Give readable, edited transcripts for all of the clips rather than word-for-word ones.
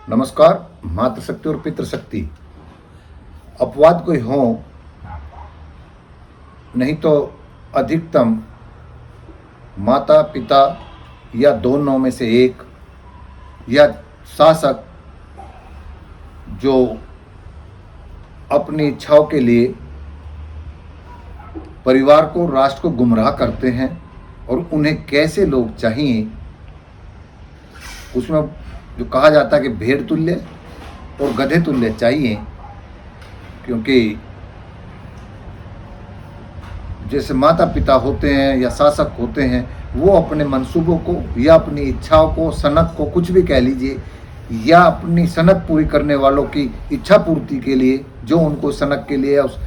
नमस्कार। मातृशक्ति और पितृशक्ति अपवाद कोई हो, नहीं तो अधिकतम माता पिता या दोनों में से एक या शासक जो अपनी इच्छाओं के लिए परिवार को, राष्ट्र को गुमराह करते हैं और उन्हें कैसे लोग चाहिए, उसमें जो कहा जाता है कि भेड़ तुल्य और गधे तुल्य चाहिए। क्योंकि जैसे माता पिता होते हैं या शासक होते हैं, वो अपने मंसूबों को या अपनी इच्छाओं को, सनक को, कुछ भी कह लीजिए, या अपनी सनक पूरी करने वालों की इच्छा पूर्ति के लिए जो उनको सनक के लिए उस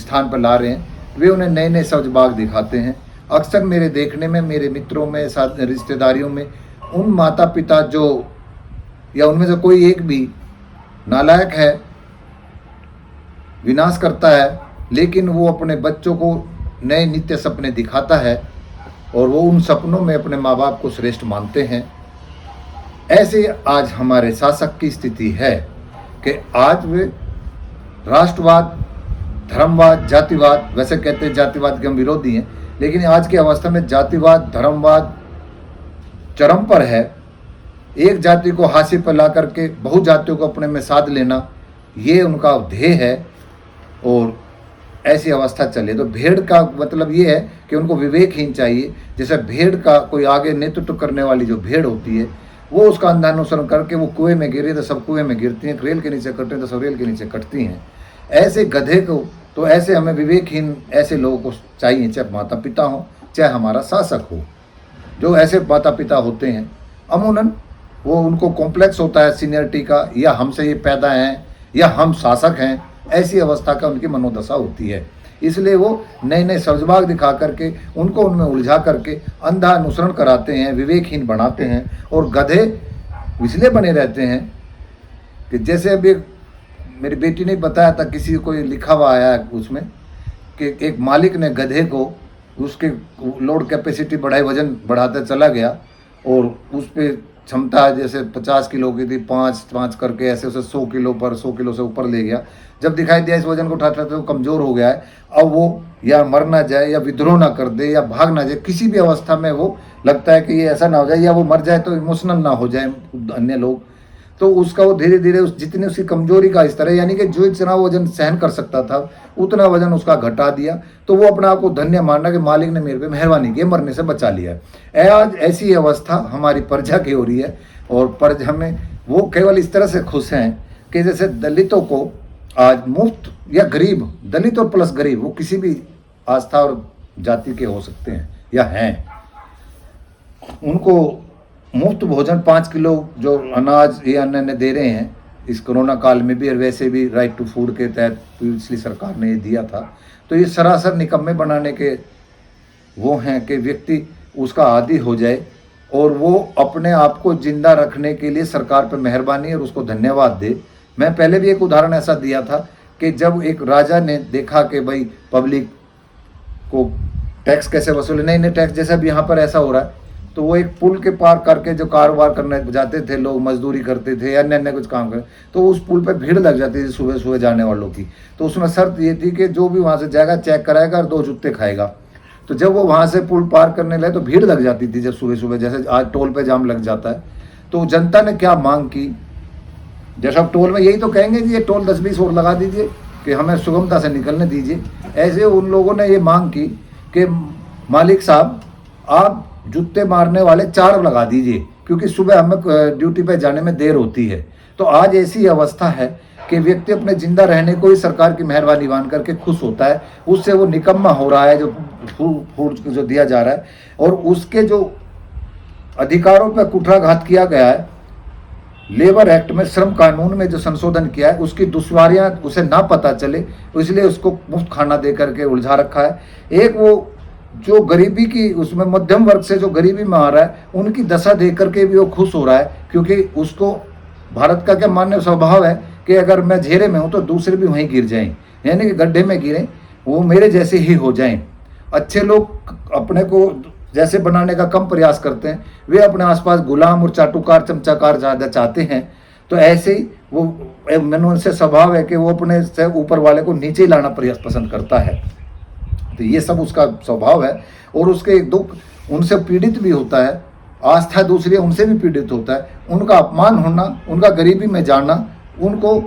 स्थान पर ला रहे हैं, वे उन्हें नए नए सब्ज-बाग दिखाते हैं। अक्सर मेरे देखने में, मेरे मित्रों में, साथ रिश्तेदारियों में, उन माता पिता जो या उनमें से कोई एक भी नालायक है, विनाश करता है, लेकिन वो अपने बच्चों को नए नित्य सपने दिखाता है और वो उन सपनों में अपने माँ बाप को श्रेष्ठ मानते हैं। ऐसे आज हमारे शासक की स्थिति है कि आज वे राष्ट्रवाद, धर्मवाद, जातिवाद, वैसे कहते हैं जातिवाद के हम विरोधी हैं, लेकिन आज की अवस्था में जातिवाद, धर्मवाद चरम पर है। एक जाति को हाशिए पर ला करके बहु जातियों को अपने में साध लेना, ये उनका ध्येय है। और ऐसी अवस्था चले तो भेड़ का मतलब ये है कि उनको विवेकहीन चाहिए। जैसे भेड़ का कोई आगे नेतृत्व करने वाली जो भेड़ होती है, वो उसका अंधानुसरण करके वो कुएं में गिरे तो सब कुएं में गिरती हैं, रेल के नीचे कटते हैं तो सब रेल के नीचे कटती हैं। ऐसे गधे को तो ऐसे हमें विवेकहीन ऐसे लोगों को चाहिए, चाहे माता पिता हो, चाहे हमारा शासक हो। जो ऐसे माता पिता होते हैं, अमूमन वो उनको कॉम्प्लेक्स होता है सीनियरिटी का, या हमसे ये पैदा हैं या हम शासक हैं, ऐसी अवस्था का उनकी मनोदशा होती है। इसलिए वो नए नए सब्जबाग दिखा करके उनको उनमें उलझा करके अंधा अनुसरण कराते हैं, विवेकहीन बनाते हैं। और गधे इसलिए बने रहते हैं कि जैसे अभी मेरी बेटी ने बताया था, किसी को लिखा हुआ आया है उसमें कि एक मालिक ने गधे को उसके लोड कैपेसिटी बढ़ाई, वजन बढ़ाता चला गया और उस पर क्षमता जैसे 50 किलो की थी, 5 करके ऐसे उसे 100 किलो पर 100 किलो से ऊपर ले गया। जब दिखाई दिया इस वजन को उठाते तो कमज़ोर हो गया है, अब वो या मर ना जाए या विद्रोह ना कर दे या भाग ना जाए, किसी भी अवस्था में वो लगता है कि ये ऐसा ना हो जाए, या वो मर जाए तो इमोशनल ना हो जाए अन्य लोग, तो उसका वो धीरे धीरे जितनी उसकी कमजोरी का स्तर है, यानी कि जो इतना वजन सहन कर सकता था उतना वजन उसका घटा दिया, तो वो अपने आप को धन्य मानना कि मालिक ने मेरे पे मेहरबानी की, मरने से बचा लिया। आज ऐसी अवस्था हमारी प्रजा की हो रही है और प्रजा में वो केवल इस तरह से खुश हैं कि जैसे दलितों को आज मुफ्त या गरीब, दलित और प्लस गरीब, वो किसी भी आस्था और जाति के हो सकते हैं या हैं, उनको मुफ्त भोजन 5 किलो जो अनाज ये अन्य दे रहे हैं इस कोरोना काल में भी, और वैसे भी राइट टू फूड के तहत पिछली सरकार ने ये दिया था। तो ये सरासर निकम्मे बनाने के वो हैं कि व्यक्ति उसका आदी हो जाए और वो अपने आप को जिंदा रखने के लिए सरकार पर मेहरबानी और उसको धन्यवाद दे। मैं पहले भी एक उदाहरण ऐसा दिया था कि जब एक राजा ने देखा कि भाई पब्लिक को टैक्स कैसे वसूले, नए नए टैक्स जैसा भी यहाँ पर ऐसा हो रहा है, तो वो एक पुल के पार करके जो कारोबार करने जाते थे लोग, मजदूरी करते थे या अन्य कुछ काम करते, तो उस पुल पे भीड़ लग जाती थी सुबह सुबह जाने वालों की। तो उसमें शर्त ये थी कि जो भी वहाँ से जाएगा चेक कराएगा और 2 जूते खाएगा। तो जब वो वहाँ से पुल पार करने लगे तो भीड़ लग जाती थी, जब सुबह सुबह जैसे आज टोल पे जाम लग जाता है। तो जनता ने क्या मांग की, जैसा टोल में यही तो कहेंगे कि ये टोल 10-20 और लगा दीजिए कि हमें सुगमता से निकलने दीजिए। ऐसे उन लोगों ने ये मांग की कि मालिक साहब आप जूते मारने वाले 4 लगा दीजिए, क्योंकि सुबह हमें ड्यूटी पे जाने में देर होती है। तो आज ऐसी अवस्था है कि व्यक्ति अपने जिंदा रहने को ही सरकार की मेहरबानी मान करके खुश होता है, उससे वो निकम्मा हो रहा है जो फूड जो दिया जा रहा है, और उसके जो अधिकारों पर कुठाराघात किया गया है। लेबर एक्ट में, श्रम कानून में जो संशोधन किया है, उसकी दुश्वारियां उसे ना पता चले, इसलिए उसको मुफ्त खाना दे करके उलझा रखा है। एक वो जो गरीबी की, उसमें मध्यम वर्ग से जो गरीबी में आ रहा है, उनकी दशा देख करके भी वो खुश हो रहा है, क्योंकि उसको भारत का क्या मान्य स्वभाव है कि अगर मैं घेरे में हूँ तो दूसरे भी वहीं गिर जाएं, यानी कि गड्ढे में गिरें, वो मेरे जैसे ही हो जाएं। अच्छे लोग अपने को जैसे बनाने का कम प्रयास करते हैं, वे अपने आसपास गुलाम और चाटुकार, चमचाकार ज़्यादा चाहते हैं। तो ऐसे ही वो मनुष्य स्वभाव है कि वो अपने से ऊपर वाले को नीचे लाना प्रयास पसंद करता है। तो ये सब उसका स्वभाव है और उसके दुख उनसे पीड़ित भी होता है, आस्था दूसरी है उनसे भी पीड़ित होता है, उनका अपमान होना, उनका गरीबी में जाना, उनको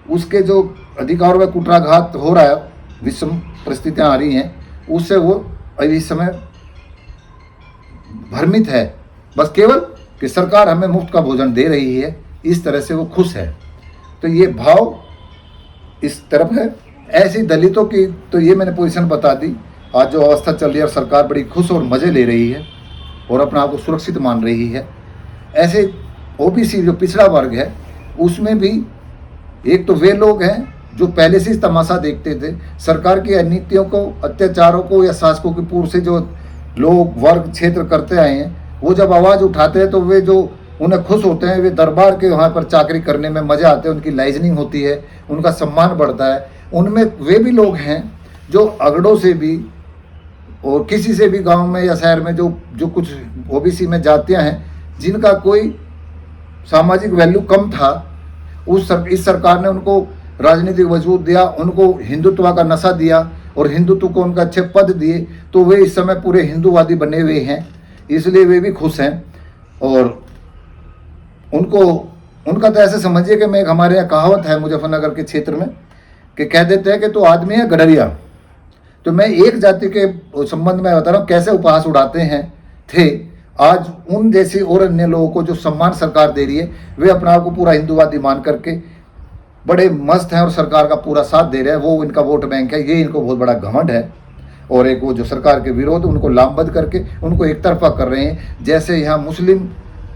उसके जो अधिकार व कुठाराघात हो रहा है, विषम परिस्थितियाँ आ रही हैं, उससे वो अभी इस समय भ्रमित है। बस केवल कि सरकार हमें मुफ्त का भोजन दे रही है, इस तरह से वो खुश है। तो ये भाव इस तरफ है। ऐसी दलितों की तो ये मैंने पोजीशन बता दी। आज जो अवस्था चल रही है और सरकार बड़ी खुश और मज़े ले रही है और अपने आप को सुरक्षित मान रही है। ऐसे ओबीसी जो पिछड़ा वर्ग है उसमें भी एक तो वे लोग हैं जो पहले से तमाशा देखते थे, सरकार की नीतियों को, अत्याचारों को या शासकों की पूर्व से जो लोग वर्ग क्षेत्र करते आए हैं, वो जब आवाज़ उठाते हैं तो वे जो उन्हें खुश होते हैं, वे दरबार के वहाँ पर चाकरी करने में मज़ा आते हैं, उनकी लाइजनिंग होती है, उनका सम्मान बढ़ता है। उनमें वे भी लोग हैं जो अगड़ों से भी और किसी से भी गांव में या शहर में जो कुछ ओबीसी में जातियां हैं जिनका कोई सामाजिक वैल्यू कम था, इस सरकार ने उनको राजनीतिक वजूद दिया, उनको हिंदुत्व का नशा दिया और हिंदुत्व को उनका अच्छे पद दिए, तो वे इस समय पूरे हिंदूवादी बने हुए हैं, इसलिए वे भी खुश हैं। और उनका तो ऐसे समझिए कि मैं हमारे यहाँ कहावत है मुजफ्फरनगर के क्षेत्र में कि कह देते हैं कि तो आदमी है गडरिया। तो मैं एक जाति के संबंध में बता रहा हूँ कैसे उपहास उड़ाते हैं थे। आज उन जैसे और अन्य लोगों को जो सम्मान सरकार दे रही है, वे अपने आप को पूरा हिंदूवादी मान करके बड़े मस्त हैं और सरकार का पूरा साथ दे रहे हैं। वो इनका वोट बैंक है, ये इनको बहुत बड़ा घमंड है। और एक वो जो सरकार के विरोध उनको लामबंद करके उनको एक तरफा कर रहे हैं। जैसे यहाँ मुस्लिम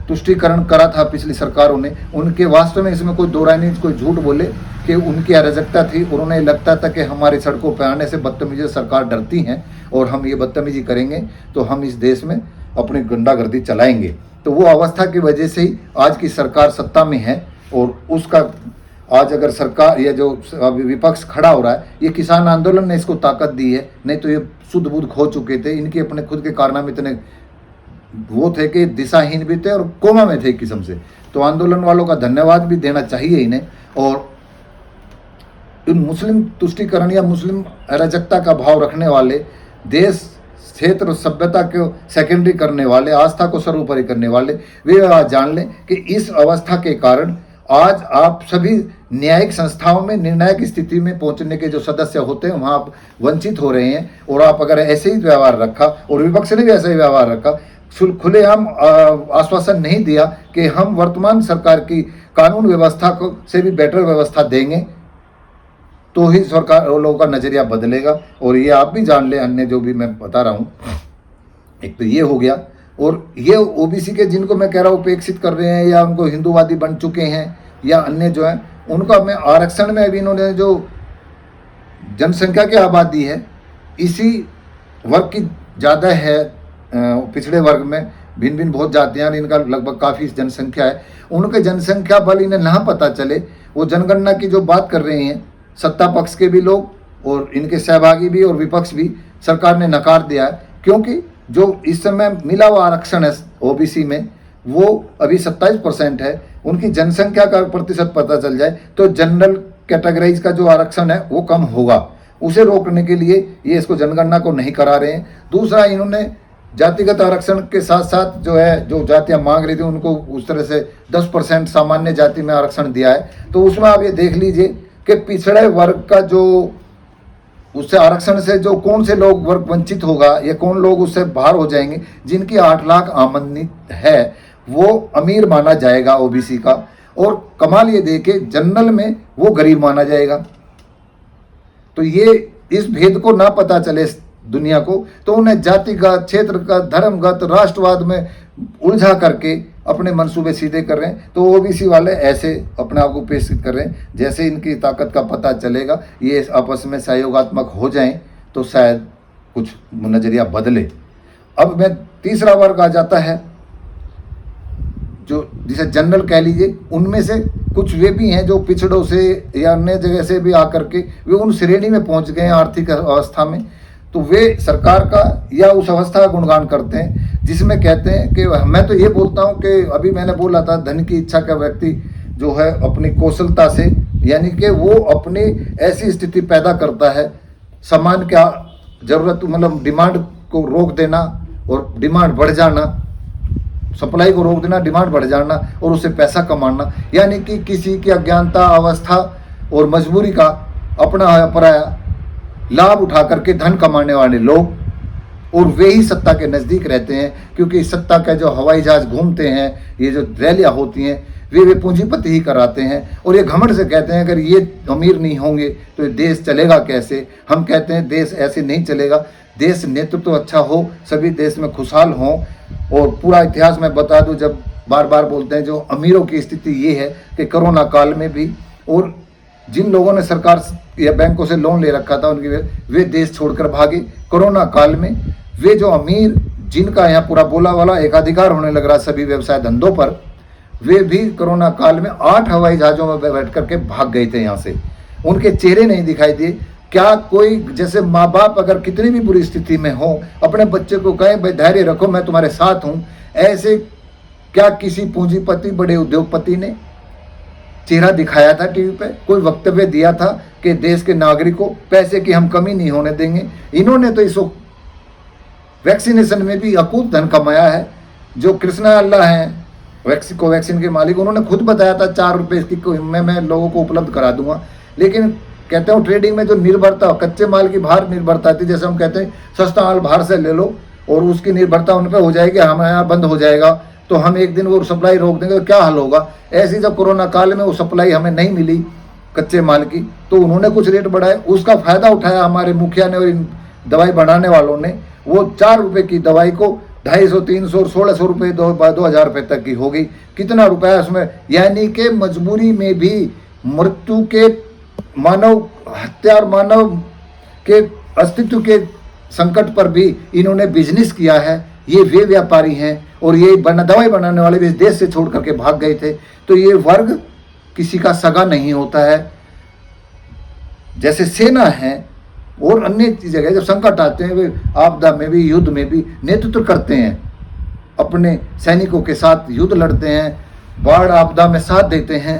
तुष्टीकरण करा था पिछली सरकारों ने, उनके वास्तव में इसमें कोई दो राय नहीं, कोई झूठ बोले कि उनकी अराजकता थी और उन्हें लगता था कि हमारी सड़कों पर आने से बदतमीजी सरकार डरती हैं और हम ये बदतमीजी करेंगे तो हम इस देश में अपनी गुंडागर्दी चलाएंगे। तो वो अवस्था की वजह से ही आज की सरकार सत्ता में है। और उसका आज अगर सरकार या जो विपक्ष खड़ा हो रहा है, ये किसान आंदोलन ने इसको ताकत दी है, नहीं तो ये शुद्ध बुद्ध खो चुके थे। इनके अपने खुद के कारनामे इतने वो थे कि दिशाहीन भी थे और कोमा में थे एक किस्म से। तो आंदोलन वालों का धन्यवाद भी देना चाहिए इन्हें। और इन मुस्लिम तुष्टीकरण या मुस्लिम अराजकता का भाव रखने वाले, देश क्षेत्र सभ्यता को सेकेंडरी करने वाले, आस्था को सर्वोपरि करने वाले, वे आज जान लें कि इस अवस्था के कारण आज आप सभी न्यायिक संस्थाओं में निर्णायक स्थिति में पहुंचने के जो सदस्य होते हैं वहाँ आप वंचित हो रहे हैं। और आप अगर ऐसे ही व्यवहार रखा और विपक्ष ने भी ऐसा ही व्यवहार रखा, खुलेआम आश्वासन नहीं दिया कि हम वर्तमान सरकार की कानून व्यवस्था को से भी बेटर व्यवस्था देंगे, तो ही सरकार लोगों का नज़रिया बदलेगा। और ये आप भी जान लें, अन्य जो भी मैं बता रहा हूँ, एक तो ये हो गया। और ये ओबीसी के जिनको मैं कह रहा हूँ उपेक्षित कर रहे हैं या उनको हिंदूवादी बन चुके हैं या अन्य जो है, उनका मैं आरक्षण में अभी इन्होंने जो जनसंख्या की आबादी है इसी वर्ग की ज़्यादा है, पिछड़े वर्ग में भिन्न भिन्न बहुत जातियाँ, इनका लगभग काफ़ी जनसंख्या है। उनके जनसंख्या बल इन्हें ना पता चले, वो जनगणना की जो बात कर रहे हैं, सत्ता पक्ष के भी लोग और इनके सहभागी भी और विपक्ष भी, सरकार ने नकार दिया है। क्योंकि जो इस समय मिला हुआ आरक्षण है ओबीसी में वो अभी 27% है। उनकी जनसंख्या का प्रतिशत पता चल जाए तो जनरल कैटेगराइज का जो आरक्षण है वो कम होगा। उसे रोकने के लिए ये इसको जनगणना को नहीं करा रहे हैं। दूसरा, इन्होंने जातिगत आरक्षण के साथ साथ जो है, जो जातियाँ मांग रही थी उनको उस तरह से 10% सामान्य जाति में आरक्षण दिया है। तो उसमें आप ये देख लीजिए कि पिछड़े वर्ग का जो उससे आरक्षण से जो कौन से लोग वर्ग वंचित होगा या कौन लोग उससे बाहर हो जाएंगे। जिनकी 8 लाख आमदनी है वो अमीर माना जाएगा ओबीसी का, और कमाल ये देखे जनरल में वो गरीब माना जाएगा। तो ये इस भेद को ना पता चले दुनिया को, तो उन्हें जातिगत, क्षेत्रगत, धर्मगत, राष्ट्रवाद में उलझा करके अपने मंसूबे सीधे कर रहे हैं। तो ओबीसी वाले ऐसे अपने आप को पेश कर रहे हैं। जैसे इनकी ताकत का पता चलेगा, ये आपस में सहयोगात्मक हो जाएं तो शायद कुछ नज़रिया बदले। अब मैं तीसरा वर्ग आ जाता है जो जिसे जनरल कह लीजिए। उनमें से कुछ वे भी हैं जो पिछड़ों से या अन्य जगह से भी आकर के वे उन श्रेणी में पहुंच गए हैं आर्थिक अवस्था में। तो वे सरकार का या उस अवस्था का गुणगान करते हैं जिसमें कहते हैं कि मैं तो ये बोलता हूँ कि अभी मैंने बोला था धन की इच्छा का व्यक्ति जो है अपनी कौशलता से, यानी कि वो अपनी ऐसी स्थिति पैदा करता है, सामान का ज़रूरत मतलब डिमांड को रोक देना और डिमांड बढ़ जाना, सप्लाई को रोक देना, डिमांड बढ़ जाना और उससे पैसा कमाना, यानी कि किसी की अज्ञानता, अवस्था और मजबूरी का अपना पराया लाभ उठा करके धन कमाने वाले लोग, और वे ही सत्ता के नज़दीक रहते हैं, क्योंकि सत्ता के जो हवाई जहाज घूमते हैं, ये जो रैलियाँ होती हैं, वे पूंजीपति ही कराते हैं। और ये घमंड से कहते हैं अगर ये अमीर नहीं होंगे तो ये देश चलेगा कैसे। हम कहते हैं देश ऐसे नहीं चलेगा, देश नेतृत्व तो अच्छा हो, सभी देश में खुशहाल हों। और पूरा इतिहास में बता दूं, जब बार बार बोलते हैं, जो अमीरों की स्थिति ये है कि कोरोना काल में भी, और जिन लोगों ने सरकार या बैंकों से लोन ले रखा था उनकी वे देश छोड़कर भागे कोरोना काल में। वे जो अमीर जिनका यहाँ पूरा बोला वाला एकाधिकार होने लग रहा सभी व्यवसाय धंधों पर, वे भी कोरोना काल में 8 हवाई जहाज़ों में बैठ करके भाग गए थे यहाँ से। उनके चेहरे नहीं दिखाई दिए। क्या कोई, जैसे माँ बाप अगर कितनी भी बुरी स्थिति में हो, अपने बच्चे को कहें भाई धैर्य रखो, मैं तुम्हारे साथ हूँ, ऐसे क्या किसी पूंजीपति बड़े उद्योगपति ने चेहरा दिखाया था टीवी पे? कोई वक्तव्य दिया था कि देश के नागरिकों पैसे की हम कमी नहीं होने देंगे? इन्होंने तो इस वैक्सीनेशन में भी अकूत धन कमाया है। जो कृष्णा अल्लाह हैं कोवैक्सीन के मालिक, उन्होंने खुद बताया था 4 रुपये इसकी मैं लोगों को उपलब्ध करा दूंगा। लेकिन कहते हो ट्रेडिंग में जो निर्भरता, कच्चे माल की बाहर निर्भरता थी, जैसे हम कहते हैं सस्ता माल बाहर से ले लो और उसकी निर्भरता उन पर हो जाएगी, हमारे यहाँ बंद हो जाएगा तो हम एक दिन वो सप्लाई रोक देंगे, तो क्या हल होगा। ऐसी जब कोरोना काल में वो सप्लाई हमें नहीं मिली कच्चे माल की, तो उन्होंने कुछ रेट बढ़ाए, उसका फ़ायदा उठाया हमारे मुखिया ने और इन दवाई बनाने वालों ने। वो 4 रुपये की दवाई को 250, 300 और 1600 रुपये 2000 रुपये तक की हो गई। कितना रुपया उसमें, यानी कि मजबूरी में भी मृत्यु के, मानव हत्या और मानव के अस्तित्व के संकट पर भी इन्होंने बिजनेस किया है। ये वे व्यापारी हैं और ये दवाई बनाने वाले भी इस देश से छोड़ करके भाग गए थे। तो ये वर्ग किसी का सगा नहीं होता है। जैसे सेना है और अन्य जगह जब संकट आते हैं, वे आपदा में भी युद्ध में भी नेतृत्व करते हैं, अपने सैनिकों के साथ युद्ध लड़ते हैं, बाढ़ आपदा में साथ देते हैं।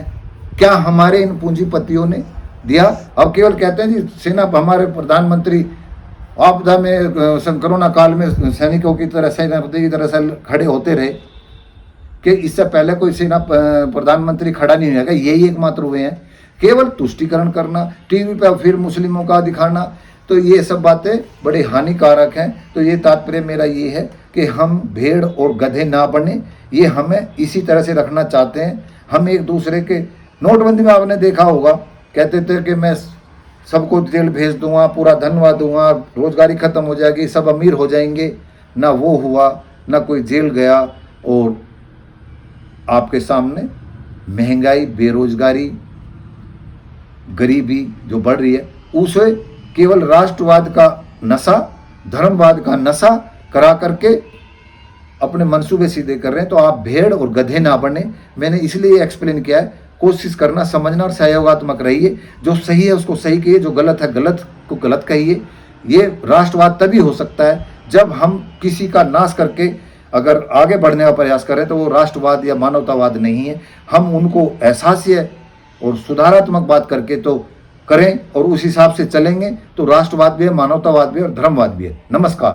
क्या हमारे इन पूंजीपतियों ने दिया? अब केवल कहते हैं जी सेना, हमारे प्रधानमंत्री आपदा में कोरोना काल में सैनिकों की तरह, सेनापति की तरह से खड़े होते रहे, कि इससे पहले कोई सेना प्रधानमंत्री खड़ा नहीं होगा, यही एकमात्र हुए हैं। केवल तुष्टीकरण करना, टीवी पर फिर मुस्लिमों का दिखाना, तो ये सब बातें बड़े हानिकारक हैं। तो ये तात्पर्य मेरा ये है कि हम भेड़ और गधे ना बने, ये हमें इसी तरह से रखना चाहते हैं। हम एक दूसरे के, नोटबंदी में आपने देखा होगा, कहते थे कि मैं सबको जेल भेज दूंगा, पूरा धनवा दूंगा, रोजगारी खत्म हो जाएगी, सब अमीर हो जाएंगे। ना वो हुआ, ना कोई जेल गया। और आपके सामने महंगाई, बेरोजगारी, गरीबी जो बढ़ रही है, उसे केवल राष्ट्रवाद का नशा, धर्मवाद का नशा करा करके अपने मंसूबे सीधे कर रहे हैं। तो आप भेड़ और गधे ना बने। मैंने इसलिए एक्सप्लेन किया है। कोशिश करना, समझना और सहयोगात्मक रहिए। जो सही है उसको सही कहिए, जो गलत है गलत को गलत कहिए। ये राष्ट्रवाद तभी हो सकता है जब हम किसी का नाश करके अगर आगे बढ़ने का प्रयास करें, तो वो राष्ट्रवाद या मानवतावाद नहीं है। हम उनको एहसासिय और सुधारात्मक बात करके तो करें और उस हिसाब से चलेंगे, तो राष्ट्रवाद भी है, मानवतावाद भी है और धर्मवाद भी है। नमस्कार।